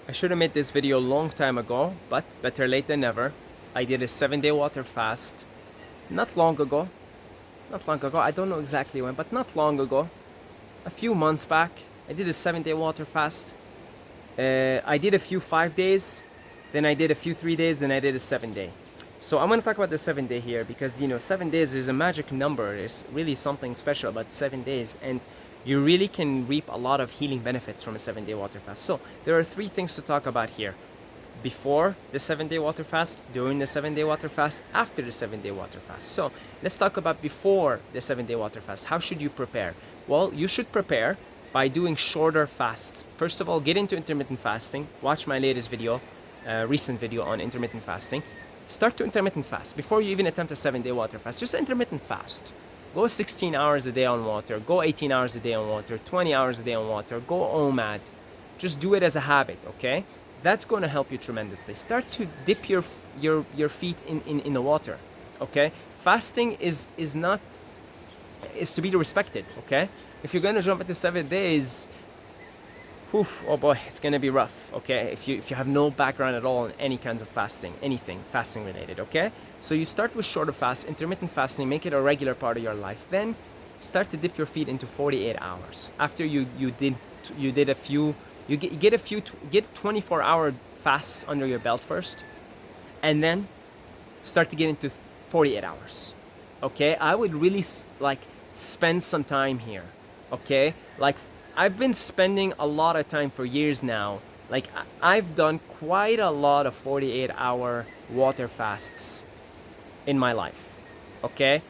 I should have made this video a long time ago, but better late than never. I did a 7-day water fast not long ago. Not long ago, I don't know exactly when, but not long ago. A few months back, I did a 7-day water fast. I did a few 5 days, then I did a few 3 days, then I did a 7-day. So I'm gonna talk about the 7-day here because 7 days is a magic number. It's really something special about 7 days, and you really can reap a lot of healing benefits from a 7-day water fast. So there are 3 things to talk about here: before the 7-day water fast, during the 7-day water fast, after the 7-day water fast. So let's talk about before the 7-day water fast. How should you prepare? Well, you should prepare by doing shorter fasts. First of all, get into intermittent fasting. Watch my latest video, recent video on intermittent fasting. Start to intermittent fast before you even attempt a 7-day water fast. Just intermittent fast. Go 16 hours a day on water. Go 18 hours a day on water. 20 hours a day on water. Go OMAD. Just do it as a habit, okay? That's going to help you tremendously. Start to dip your feet in the water, okay? Fasting is to be respected, okay? If you're going to jump into 7 days, oh boy, it's gonna be rough, okay? If you have no background at all in any kinds of fasting, anything fasting related, okay? So you start with shorter fasts, intermittent fasting, make it a regular part of your life. Then start to dip your feet into 48 hours. After you did a few, you get 24-hour fasts under your belt first, and then start to get into 48 hours. Okay, I would really spend some time here. Okay, like I've been spending a lot of time for years now. Like I've done quite a lot of 48-hour water fasts in my life. Okay,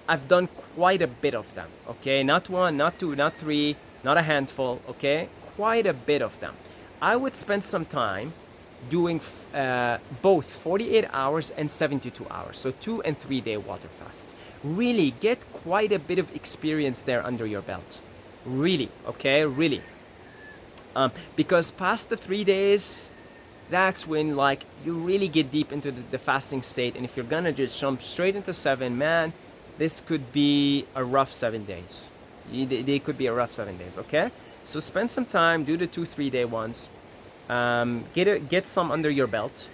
I've done quite a bit of them. Okay, not one, not two, not three, not a handful. Okay, quite a bit of them. I would spend some time doing both 48 hours and 72 hours, so 2 and 3 day water fasts. Really get quite a bit of experience there under your belt. Really, okay, really. Because past the 3 days, that's when you really get deep into the fasting state. And if you're gonna just jump straight into 7, man, this could be a rough 7 days. They could be a rough 7 days, okay? So spend some time, do the 2-3 day ones. Get some under your belt.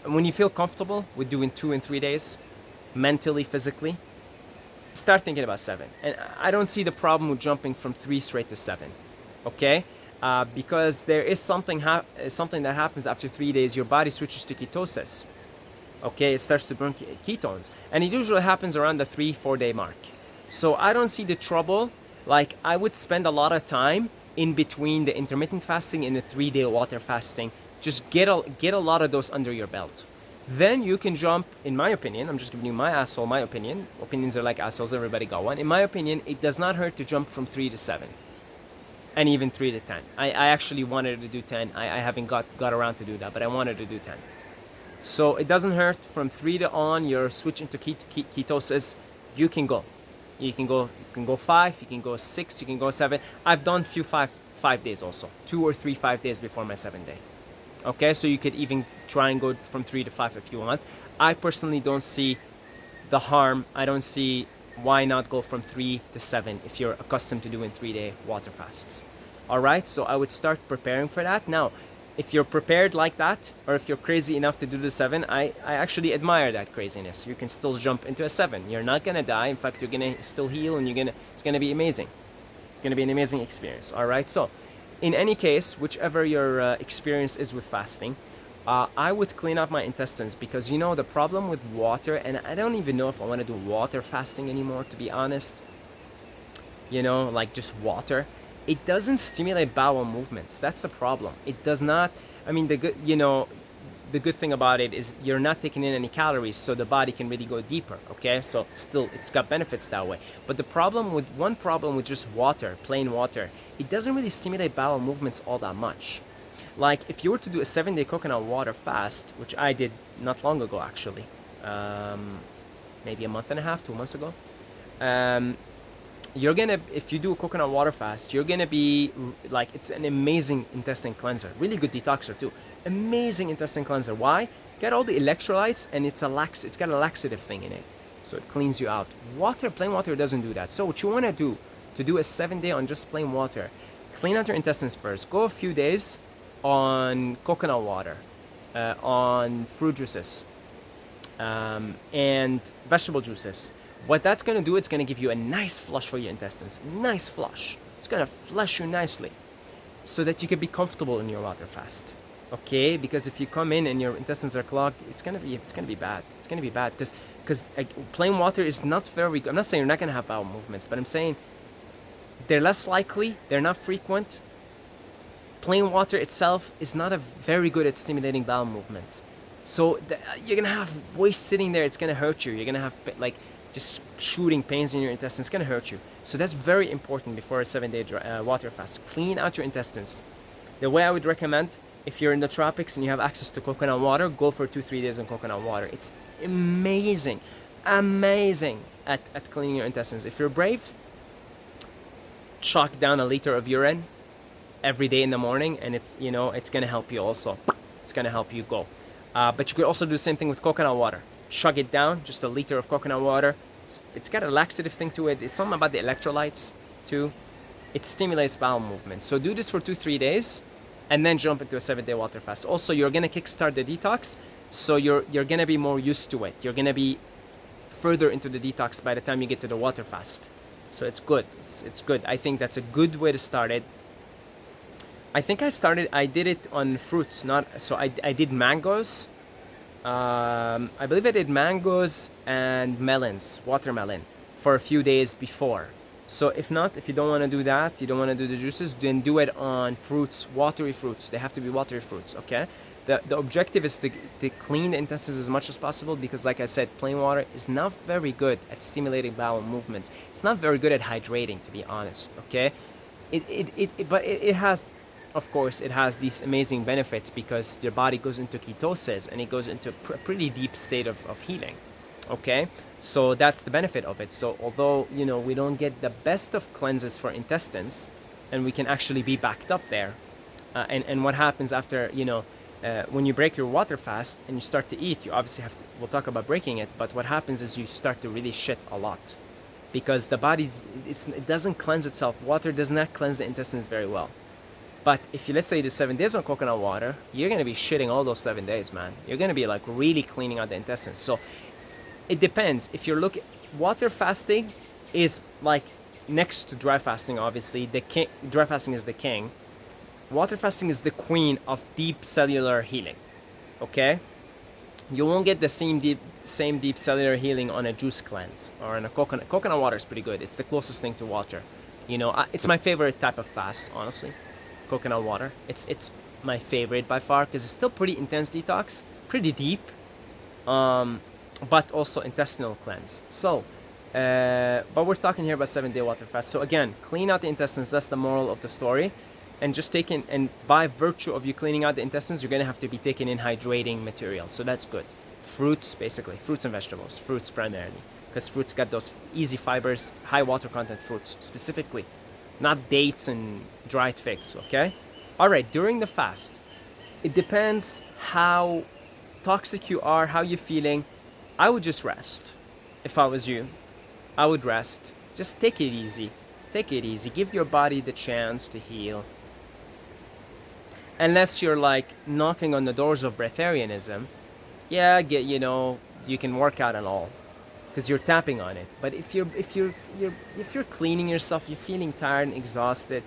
When you feel comfortable with doing 2 and 3 days, mentally, physically, start thinking about 7. And I don't see the problem with jumping from 3 straight to 7, okay? Because there is something that happens after 3 days. Your body switches to ketosis, okay? It starts to burn ketones, and it usually happens around the 3-4 day mark. So I don't see the trouble. I would spend a lot of time in between the intermittent fasting and the 3 day water fasting. Just get a lot of those under your belt. Then you can jump, in my opinion, I'm just giving you my opinion. Opinions are like assholes, everybody got one. In my opinion, it does not hurt to jump from 3 to 7. And even 3 to 10. I actually wanted to do 10. I haven't got around to do that, but I wanted to do 10. So it doesn't hurt. From 3 to on, you're switching to ketosis. You can go. You can go 5, you can go 6, you can go 7. I've done few 5 days also. 2 or 3 5 days before my 7-day. Okay, so you could even try and go from 3 to 5 if you want. I personally don't see the harm. I don't see why not go from 3 to 7 if you're accustomed to doing 3-day water fasts. All right, so I would start preparing for that. Now, if you're prepared like that, or if you're crazy enough to do the 7, I actually admire that craziness. You can still jump into a 7. You're not gonna die. In fact, you're gonna still heal, and it's gonna be amazing. It's gonna be an amazing experience. All right, so in any case, whichever your experience is with fasting, I would clean up my intestines, because the problem with water, and I don't even know if I want to do water fasting anymore, to be honest. Just water. It doesn't stimulate bowel movements. That's the problem. It does not. I mean, the good thing about it is you're not taking in any calories, so the body can really go deeper. Okay, so still, it's got benefits that way. But one problem with just water, plain water, it doesn't really stimulate bowel movements all that much. Like if you were to do a 7-day coconut water fast, which I did not long ago actually, maybe a month and a half, 2 months ago. If you do a coconut water fast, you're gonna be it's an amazing intestine cleanser, really good detoxer too. Amazing intestine cleanser. Why? Get all the electrolytes, and it's got a laxative thing in it, so it cleans you out. Plain water doesn't do that. So what you want to do a 7-day on just plain water, clean out your intestines first. Go a few days, on coconut water, on fruit juices, and vegetable juices. What that's gonna do, it's gonna give you a nice flush for your intestines. Nice flush. It's gonna flush you nicely, so that you can be comfortable in your water fast. Okay, because if you come in and your intestines are clogged, it's gonna be bad. It's gonna be bad because plain water is not very. I'm not saying you're not gonna have bowel movements, but I'm saying they're less likely. They're not frequent. Plain water itself is not a very good at stimulating bowel movements. So you're gonna have waste sitting there. It's gonna hurt you. You're gonna have like just shooting pains in your intestines. It's gonna hurt you. So that's very important before a 7-day water fast. Clean out your intestines. The way I would recommend, if you're in the tropics and you have access to coconut water, go for 2-3 days on coconut water. It's amazing, amazing at cleaning your intestines. If you're brave, chalk down a liter of urine every day in the morning, and it's gonna help you also. It's gonna help you go. But you could also do the same thing with coconut water. Chug it down, just a liter of coconut water. It's got a laxative thing to it. It's something about the electrolytes too. It stimulates bowel movement. So do this for 2-3 days, and then jump into a 7-day water fast. Also, you're gonna kickstart the detox, so you're gonna be more used to it. You're gonna be further into the detox by the time you get to the water fast. So it's good. It's good. I think that's a good way to start it. I think I did it on fruits, I did mangoes. I believe I did mangoes and melons, watermelon, for a few days before. So if you don't want to do that, you don't want to do the juices, then do it on fruits, watery fruits. They have to be watery fruits, okay? The objective is to clean the intestines as much as possible, because like I said, plain water is not very good at stimulating bowel movements. It's not very good at hydrating, to be honest, okay? But it has, of course, it has these amazing benefits because your body goes into ketosis and it goes into a pretty deep state of healing. Okay, so that's the benefit of it. So although we don't get the best of cleanses for intestines, and we can actually be backed up there, and what happens after when you break your water fast and you start to eat, you obviously we'll talk about breaking it, but what happens is you start to really shit a lot, because the body it doesn't cleanse itself. Water does not cleanse the intestines very well. But if you, let's say, the 7 days on coconut water, you're going to be shitting all those 7 days, man. You're going to be like really cleaning out the intestines. So it depends. If you're looking, water fasting is like next to dry fasting, obviously. Dry fasting is the king. Water fasting is the queen of deep cellular healing. Okay? You won't get the same deep cellular healing on a juice cleanse or on a coconut. Coconut water is pretty good. It's the closest thing to water. It's my favorite type of fast, honestly. Coconut water. It's my favorite by far, because it's still pretty intense detox, pretty deep, but also intestinal cleanse. So, but we're talking here about 7-day water fast. So again, clean out the intestines. That's the moral of the story. And just and by virtue of you cleaning out the intestines, you're gonna have to be taking in hydrating material. So that's good. Fruits, basically, fruits and vegetables. Fruits primarily, because fruits got those easy fibers, high water content fruits specifically. Not dates and dried figs, okay? All right, during the fast, it depends how toxic you are, how you're feeling. I would just rest. If I was you, I would rest. Just take it easy. Take it easy. Give your body the chance to heal. Unless you're like knocking on the doors of breatharianism, you can work out and all, because you're tapping on it. But if you're cleaning yourself, you're feeling tired and exhausted,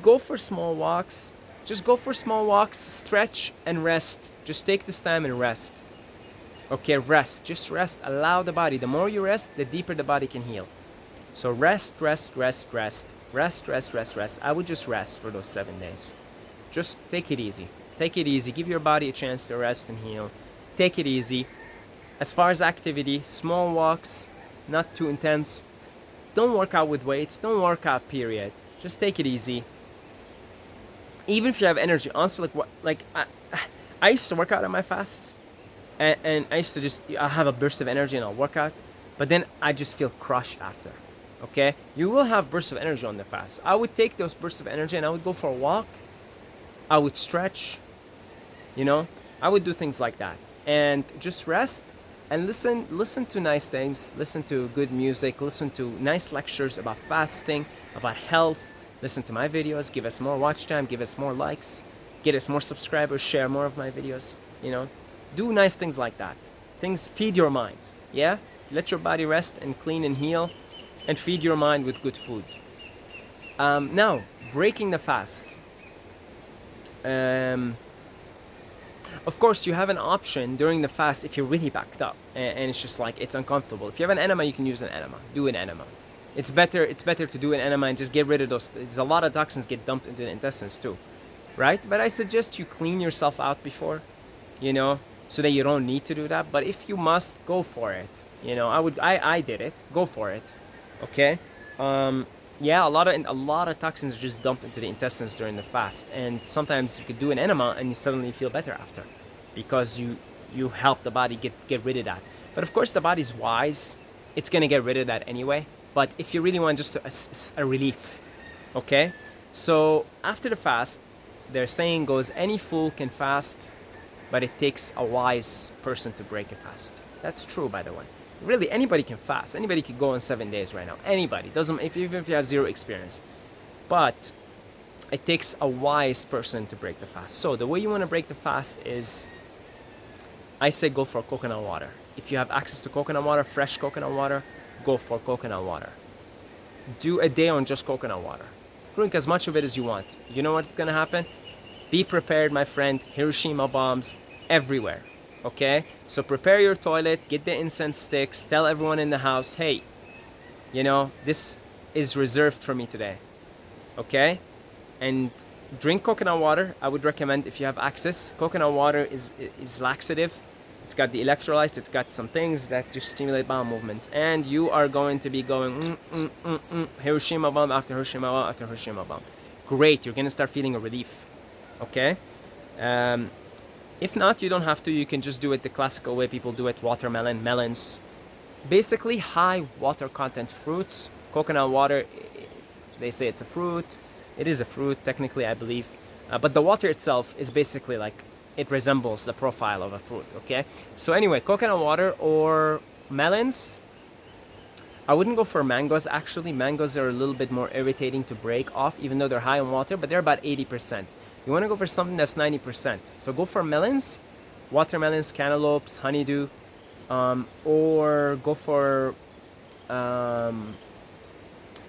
go for small walks. Just go for small walks, stretch and rest. Just take this time and rest. Okay, rest. Just rest. Allow the body. The more you rest, the deeper the body can heal. So rest, rest, rest, rest. Rest, rest, rest, rest. I would just rest for those 7 days. Just take it easy. Take it easy. Give your body a chance to rest and heal. Take it easy. As far as activity, small walks, not too intense. Don't work out with weights. Don't work out, period. Just take it easy. Even if you have energy, honestly, I used to work out on my fasts, and I used to I have a burst of energy and I'll work out, but then I just feel crushed after. Okay, you will have bursts of energy on the fast. I would take those bursts of energy and I would go for a walk. I would stretch. I would do things like that, and just rest and listen to nice things. Listen to good music. Listen to nice lectures about fasting, about health. Listen to my videos. Give us more watch time. Give us more likes. get us more subscribers, share more of my videos, you know. Do nice things like that. Things feed your mind, yeah? Let your body rest and clean and heal, and feed your mind with good food. Now, breaking the fast. Of course, you have an option during the fast if you're really backed up and it's just like it's uncomfortable. If you have an enema, you can use an enema. Do an enema. It's better to do an enema and just get rid of those. There's a lot of toxins get dumped into the intestines too, right? But I suggest you clean yourself out before, you know, so that you don't need to do that. But if you must, go for it. You know, I did it. Go for it. Okay. Yeah, a lot of toxins are just dumped into the intestines during the fast, and sometimes you could do an enema and you suddenly feel better after, because you help the body get rid of that. But of course, the body's wise; it's gonna get rid of that anyway. But if you really want just a relief, okay. So after the fast, their saying goes, "Any fool can fast, but it takes a wise person to break a fast." That's true, by the way. Really, anybody can fast. Anybody could go on 7 days right now. Anybody. Doesn't, even if you have zero experience. But it takes a wise person to break the fast. So the way you want to break the fast is, I say go for coconut water. If you have access to coconut water, fresh coconut water, go for coconut water. Do a day on just coconut water. Drink as much of it as you want. You know what's going to happen? Be prepared, my friend. Hiroshima bombs everywhere. Okay, so prepare your toilet, get the incense sticks, tell everyone in the house, hey, you know, this is reserved for me today. Okay, and drink coconut water. I would recommend, if you have access. Coconut water is laxative. It's got the electrolytes, it's got some things that just stimulate bowel movements, and you are going to be going Hiroshima bomb after Hiroshima bomb after Hiroshima bomb. Great, you're gonna start feeling a relief. Okay. If not, you don't have to. You can just do it the classical way people do it. Watermelon, melons. Basically, high water content fruits. Coconut water, they say it's a fruit. It is a fruit, technically, I believe. But the water itself is basically like, it resembles the profile of a fruit, okay? So anyway, coconut water or melons. I wouldn't go for mangoes, actually. Mangoes are a little bit more irritating to break off, even though they're high in water, but they're about 80%. You want to go for something that's 90%. So go for melons, watermelons, cantaloupes, honeydew, or go for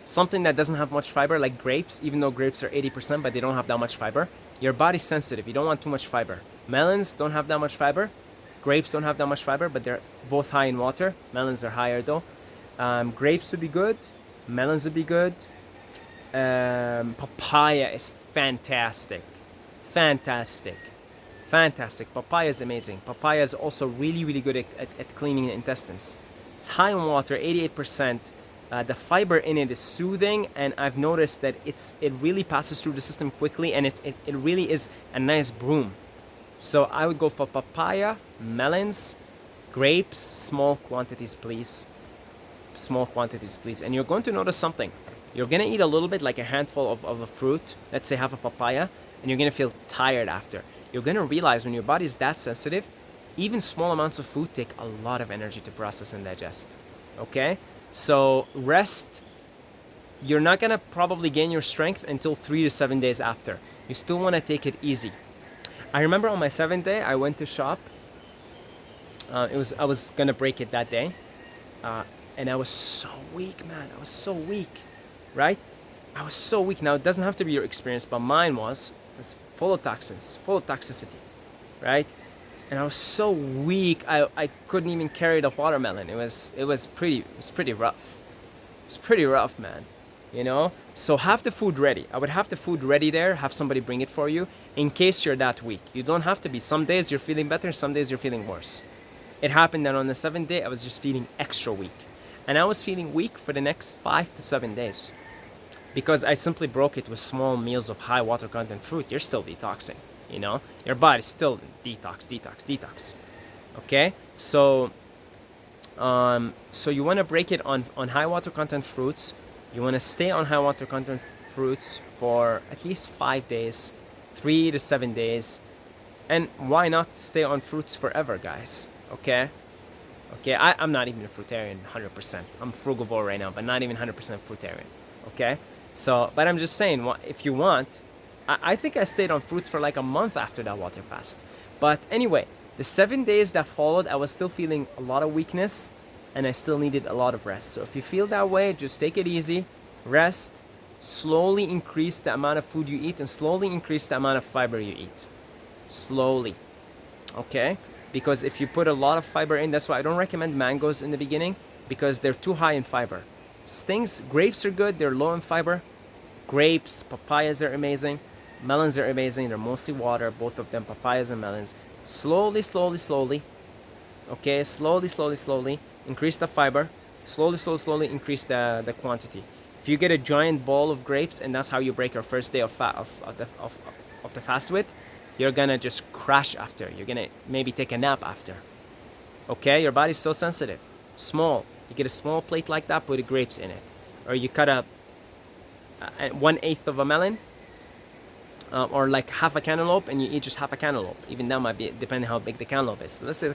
something that doesn't have much fiber, like grapes, even though grapes are 80%, but they don't have that much fiber. Your body's sensitive. You don't want too much fiber. Melons don't have that much fiber. Grapes don't have that much fiber, but they're both high in water. Melons are higher, though. Grapes would be good. Melons would be good. Papaya is fantastic. Fantastic. Papaya is amazing. Papaya is also really, really good at cleaning the intestines. It's high in water, 88%. The fiber in it is soothing, and I've noticed that it really passes through the system quickly, and it really is a nice broom. So I would go for papaya, melons, grapes, small quantities, please. Small quantities, please. And you're going to notice something. You're going to eat a little bit, like a handful of a fruit, let's say half a papaya, and you're going to feel tired after. You're going to realize when your body is that sensitive, even small amounts of food take a lot of energy to process and digest. Okay? So rest, you're not going to probably gain your strength until 3 to 7 days after. You still want to take it easy. I remember on my 7th day, I went to shop. I was going to break it that day. And I was so weak, man. I was so weak, right? I was so weak. Now, it doesn't have to be your experience, but mine was. It was full of toxins, full of toxicity, right? And I was so weak, I couldn't even carry the watermelon. It was pretty rough. It's pretty rough, man. You know? So have the food ready. I would have the food ready there, have somebody bring it for you, in case you're that weak. You don't have to be. Some days you're feeling better, some days you're feeling worse. It happened that on the 7th day, I was just feeling extra weak. And I was feeling weak for the next 5 to 7 days. Because I simply broke it with small meals of high water content fruit. You're still detoxing, you know? Your body's still detox. Okay? So you want to break it on high water content fruits. You want to stay on high water content fruits for at least 5 days, 3 to 7 days. And why not stay on fruits forever, guys? Okay? Okay, I'm not even a fruitarian 100%. I'm frugivore right now, but not even 100% fruitarian. Okay? So, but I'm just saying, if you want, I think I stayed on fruits for like a month after that water fast. But anyway, the 7 days that followed, I was still feeling a lot of weakness and I still needed a lot of rest. So if you feel that way, just take it easy, rest, slowly increase the amount of food you eat and slowly increase the amount of fiber you eat. Slowly, okay? Because if you put a lot of fiber in, that's why I don't recommend mangoes in the beginning because they're too high in fiber. Grapes are good, they're low in fiber. Grapes, papayas are amazing. Melons are amazing. They're mostly water, both of them, papayas and melons. Slowly, slowly, slowly. Okay, slowly, slowly, slowly. Increase the fiber. Slowly, slowly, slowly increase the quantity. If you get a giant bowl of grapes and that's how you break your first day of the fast with, you're gonna just crash after. You're gonna maybe take a nap after. Okay, your body's so sensitive. Small. You get a small plate like that, put the grapes in it, or you cut a 1/8 of a melon, or like half a cantaloupe, and you eat just half a cantaloupe. Even that might be depending how big the cantaloupe is. But let's say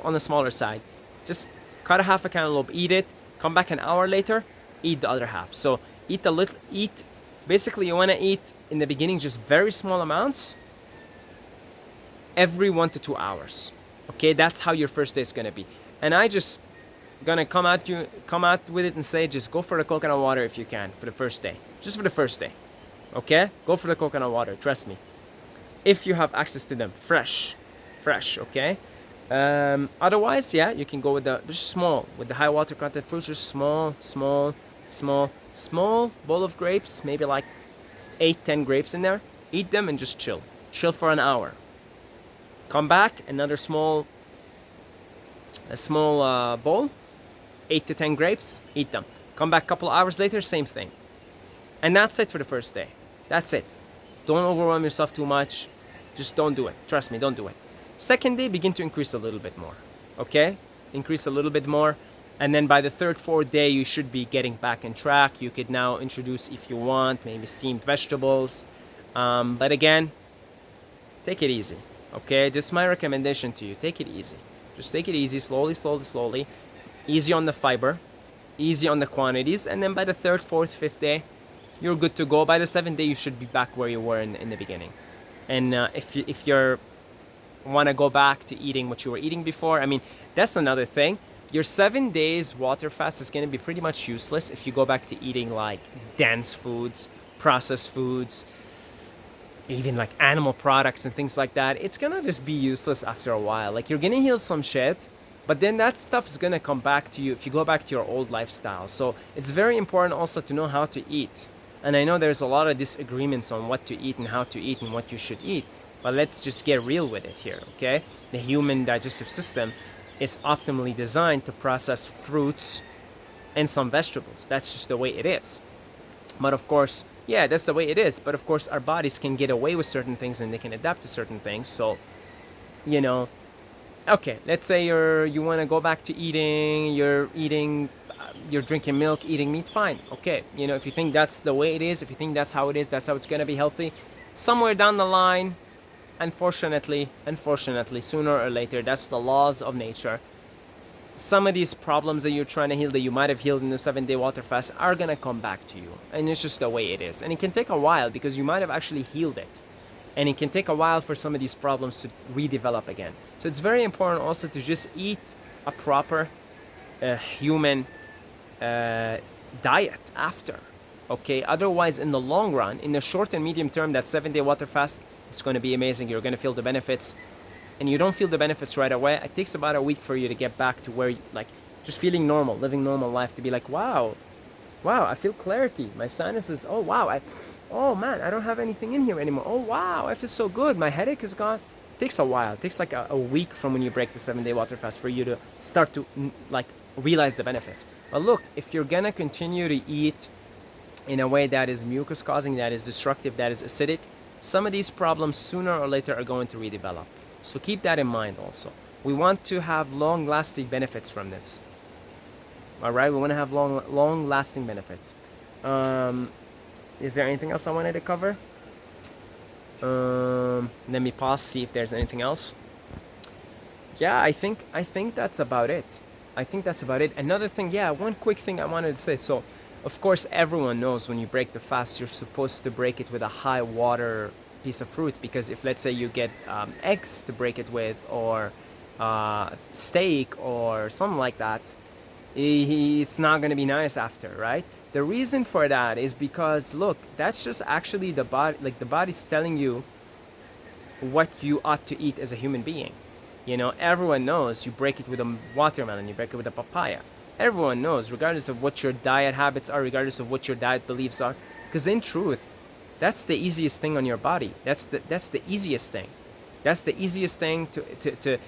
on the smaller side. Just cut a half a cantaloupe, eat it. Come back an hour later, eat the other half. So eat. Basically, you want to eat in the beginning just very small amounts every 1 to 2 hours. Okay, that's how your first day is gonna be. And I just gonna come out with it and say just go for the coconut water if you can for the first day. Just for the first day. Okay? Go for the coconut water, trust me. If you have access to them. Fresh, okay? Otherwise, yeah, you can go with with the high water content fruits, just small bowl of grapes, maybe like 8-10 grapes in there. Eat them and just chill for an hour. Come back, another small bowl, 8 to 10 grapes, eat them. Come back a couple hours later, same thing. And that's it for the first day. That's it. Don't overwhelm yourself too much. Just don't do it. Trust me, don't do it. Second day, begin to increase a little bit more. Okay? Increase a little bit more. And then by the third, fourth day, you should be getting back on track. You could now introduce, if you want, maybe steamed vegetables. But again, take it easy. Okay? Just my recommendation to you. Take it easy. Just take it easy, slowly. Easy on the fiber. Easy on the quantities. And then by the third, fourth, fifth day, you're good to go. By the 7th day, you should be back where you were in the beginning. And if you're want to go back to eating what you were eating before, I mean, that's another thing. Your 7 days water fast is going to be pretty much useless if you go back to eating like dense foods, processed foods, even like animal products and things like that. It's going to just be useless after a while. Like you're going to heal some shit, but then that stuff is going to come back to you if you go back to your old lifestyle. So it's very important also to know how to eat. And I know there's a lot of disagreements on what to eat and how to eat and what you should eat. But let's just get real with it here, okay? The human digestive system is optimally designed to process fruits and some vegetables. That's just the way it is. But of course, yeah, that's the way it is. But of course, our bodies can get away with certain things and they can adapt to certain things. So, you know, okay, let's say you want to go back to you're drinking milk, eating meat, fine. Okay, you know, if you think that's the way it is, if you think that's how it is, that's how it's going to be healthy, somewhere down the line, unfortunately, sooner or later, that's the laws of nature. Some of these problems that you're trying to heal that you might have healed in the 7-day water fast are going to come back to you. And it's just the way it is. And it can take a while because you might have actually healed it. And it can take a while for some of these problems to redevelop again. So it's very important also to just eat a proper human diet after. Okay, otherwise in the long run, in the short and medium term, that 7-day water fast is going to be amazing. You're going to feel the benefits. And you don't feel the benefits right away. It takes about a week for you to get back to where, like, just feeling normal, living normal life, to be like, wow, I feel clarity. My sinuses, oh man, I don't have anything in here anymore. Oh wow, I feel so good. My headache is gone. It takes a while. It takes like a week from when you break the 7-day water fast for you to start to like realize the benefits. But look, if you're gonna continue to eat in a way that is mucus causing, that is destructive, that is acidic, some of these problems sooner or later are going to redevelop. So keep that in mind also. We want to have long-lasting benefits from this. All right, we want to have long-lasting benefits. Is there anything else I wanted to cover? Let me pause, see if there's anything else. Yeah, I think that's about it. Another thing, one quick thing I wanted to say. So, Of course, everyone knows when you break the fast, you're supposed to break it with a high water piece of fruit, because if, let's say, you get eggs to break it with, or steak or something like that, it's not going to be nice after, right? The reason for that is because, look, that's just actually the body, like the body's telling you what you ought to eat as a human being. You know, everyone knows you break it with a watermelon, you break it with a papaya. Everyone knows, regardless of what your diet habits are, regardless of what your diet beliefs are, because in truth, that's the easiest thing on your body. That's the easiest thing. That's the easiest thing to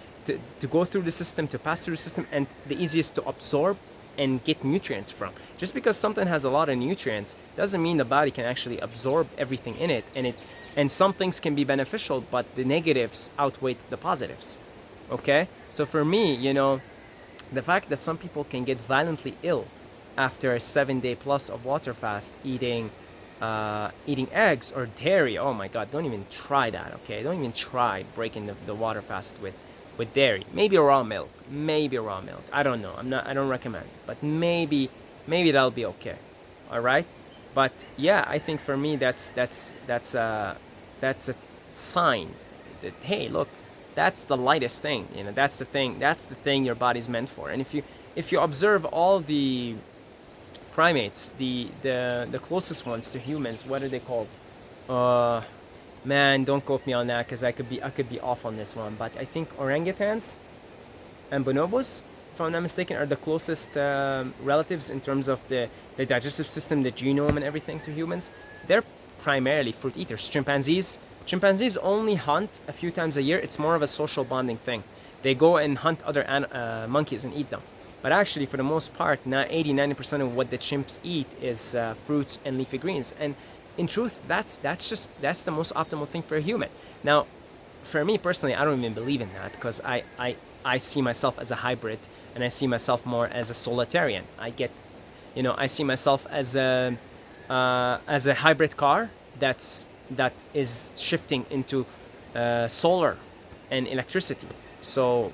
go through the system, to pass through the system, and the easiest to absorb and get nutrients from. Just because something has a lot of nutrients doesn't mean the body can actually absorb everything in it, and some things can be beneficial, but the negatives outweigh the positives. Okay? So for me, you know, the fact that some people can get violently ill after a 7-day plus of water fast, eating eggs or dairy, oh my god, don't even try that. Okay, don't even try breaking the water fast with dairy. Maybe raw milk, I don't know, I don't recommend, but maybe that'll be okay. All right, but yeah, I think for me that's a sign that, hey, look, that's the lightest thing. You know, that's the thing your body's meant for. And if you observe all the primates, the closest ones to humans, what are they called? Uh, Man, don't quote me on that, because I could be off on this one. But I think orangutans and bonobos, if I'm not mistaken, are the closest relatives in terms of the digestive system, the genome, and everything to humans. They're primarily fruit eaters. Chimpanzees only hunt a few times a year. It's more of a social bonding thing. They go and hunt other monkeys and eat them. But actually, for the most part, 80-90% of what the chimps eat is fruits and leafy greens. And in truth, that's the most optimal thing for a human. Now, for me personally, I don't even believe in that, because I see myself as a hybrid, and I see myself more as a solitarian. I see myself as a hybrid car that is shifting into solar and electricity. So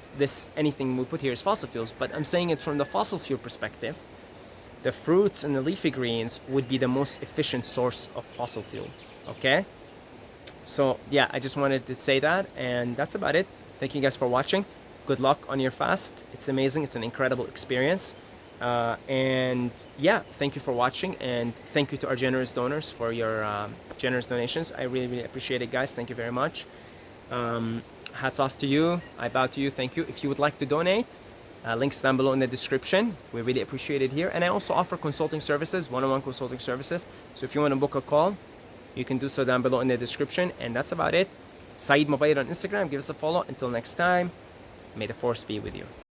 anything we put here is fossil fuels, but I'm saying it from the fossil fuel perspective. The fruits and the leafy greens would be the most efficient source of fossil fuel. Okay? So yeah, I just wanted to say that, and that's about it. Thank you guys for watching. Good luck on your fast. It's amazing. It's an incredible experience. And yeah, thank you for watching, and thank you to our generous donors for your generous donations. I really, really appreciate it, guys. Thank you very much. Hats off to you. I bow to you. Thank you. If you would like to donate, links down below in the description. We really appreciate it here. And I also offer consulting services, one-on-one consulting services. So if you want to book a call, you can do so down below in the description. And that's about it. Saeed Mobayed on Instagram. Give us a follow. Until next time, may the force be with you.